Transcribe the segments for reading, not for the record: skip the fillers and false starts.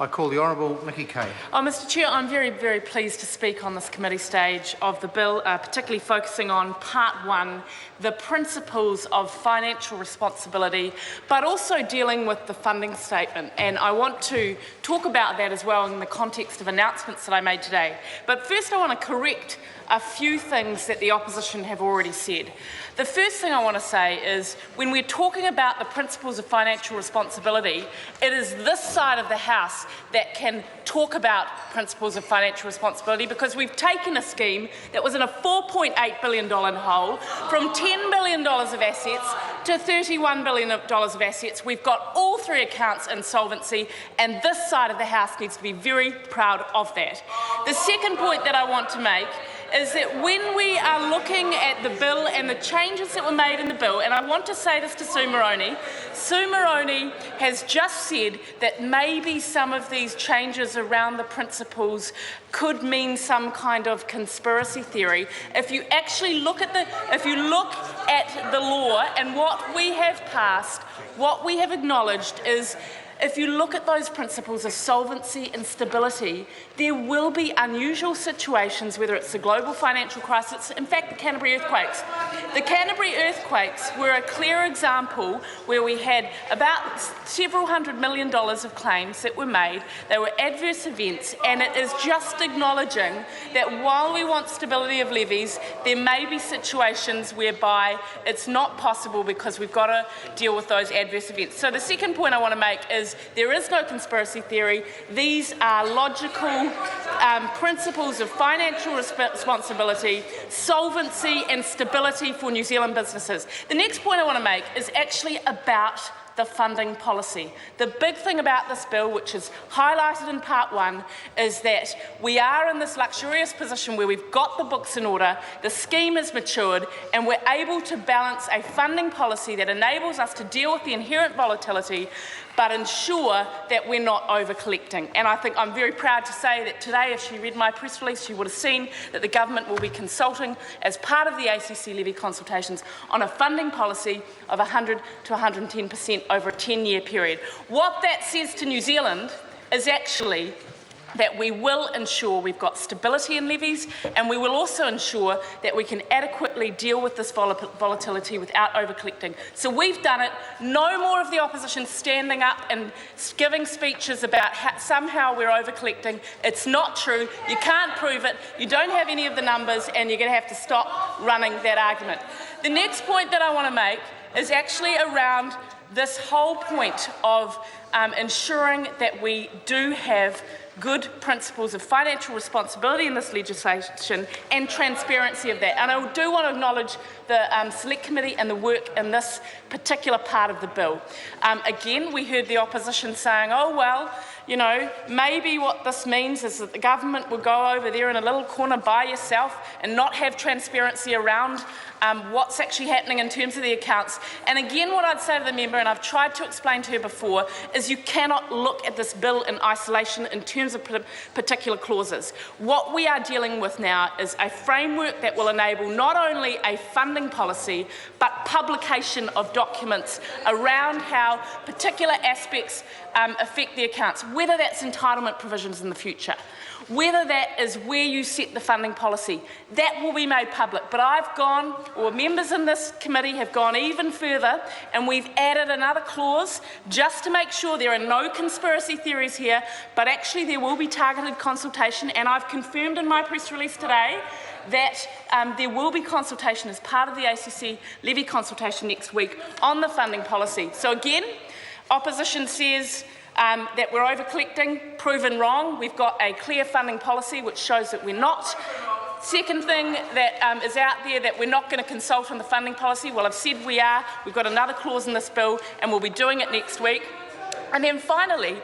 I call the Honourable Nikki Kay. Mr Chair, I'm very, very pleased to speak on this committee stage of the bill, particularly focusing on Part 1, the principles of financial responsibility, but also dealing with the funding statement. And I want to talk about that as well in the context of announcements that I made today. But first I want to correct a few things that the opposition have already said. The first thing I want to say is when we're talking about the principles of financial responsibility, it is this side of the House that can talk about principles of financial responsibility, because we've taken a scheme that was in a $4.8 billion hole from $10 billion of assets to $31 billion of assets. We've got all three accounts in solvency, and this side of the House needs to be very proud of that. The second point that I want to make is that when we are looking at the bill and the changes that were made in the bill, and I want to say this to Sue Moroney has just said that maybe some of these changes around the principles could mean some kind of conspiracy theory. If you actually look at the law and what we have passed, what we have acknowledged is, if you look at those principles of solvency and stability, there will be unusual situations, whether it's the global financial crisis, in fact the Canterbury earthquakes. The Canterbury earthquakes were a clear example where we had about several $100 million of claims that were made. They were adverse events, and it is just acknowledging that while we want stability of levies, there may be situations whereby it's not possible because we've got to deal with those adverse events. So the second point I want to make is there is no conspiracy theory. These are logical principles of financial responsibility, solvency and stability for New Zealand businesses. The next point I want to make is actually about the funding policy. The big thing about this bill, which is highlighted in Part 1, is that we are in this luxurious position where we've got the books in order, the scheme is matured, and we're able to balance a funding policy that enables us to deal with the inherent volatility but ensure that we're not over-collecting. And I think I'm very proud to say that today, if she read my press release, she would have seen that the government will be consulting as part of the ACC levy consultations on a funding policy of 100 to 110% over a 10-year period. What that says to New Zealand is actually that we will ensure we've got stability in levies, and we will also ensure that we can adequately deal with this volatility without over-collecting. So we've done it. No more of the opposition standing up and giving speeches about how somehow we're over-collecting. It's not true. You can't prove it. You don't have any of the numbers, and you're going to have to stop running that argument. The next point that I want to make is actually around this whole point of ensuring that we do have good principles of financial responsibility in this legislation and transparency of that. And I do want to acknowledge the Select Committee and the work in this particular part of the bill. Again, we heard the opposition saying, oh, well, you know, maybe what this means is that the government will go over there in a little corner by yourself and not have transparency around what's actually happening in terms of the accounts. And again, what I'd say to the member, and I've tried to explain to her before, is you cannot look at this bill in isolation in terms of particular clauses. What we are dealing with now is a framework that will enable not only a funding policy, but publication of documents around how particular aspects affect the accounts, whether that's entitlement provisions in the future, whether that is where you set the funding policy. That will be made public. But I've gone, or members in this committee have gone even further, and we've added another clause just to make sure there are no conspiracy theories here, but actually there will be targeted consultation, and I've confirmed in my press release today that there will be consultation as part of the ACC levy consultation next week on the funding policy. So again, opposition says that we're over-collecting, proven wrong. We've got a clear funding policy which shows that we're not. Second thing that is out there, that we're not going to consult on the funding policy. Well, I've said we are. We've got another clause in this bill, and we'll be doing it next week. And then finally,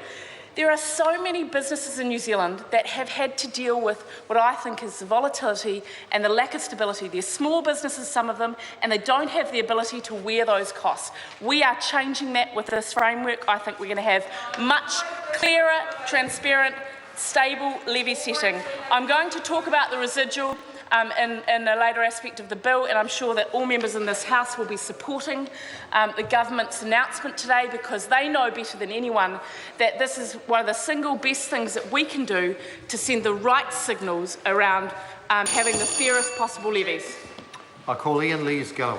there are so many businesses in New Zealand that have had to deal with what I think is the volatility and the lack of stability. They're small businesses, some of them, and they don't have the ability to wear those costs. We are changing that with this framework. I think we're going to have much clearer, transparent, stable levy setting. I'm going to talk about the residual. in a later aspect of the bill, and I'm sure that all members in this House will be supporting the government's announcement today, because they know better than anyone that this is one of the single best things that we can do to send the right signals around having the fairest possible levies. I call Ian Lees-Galloway.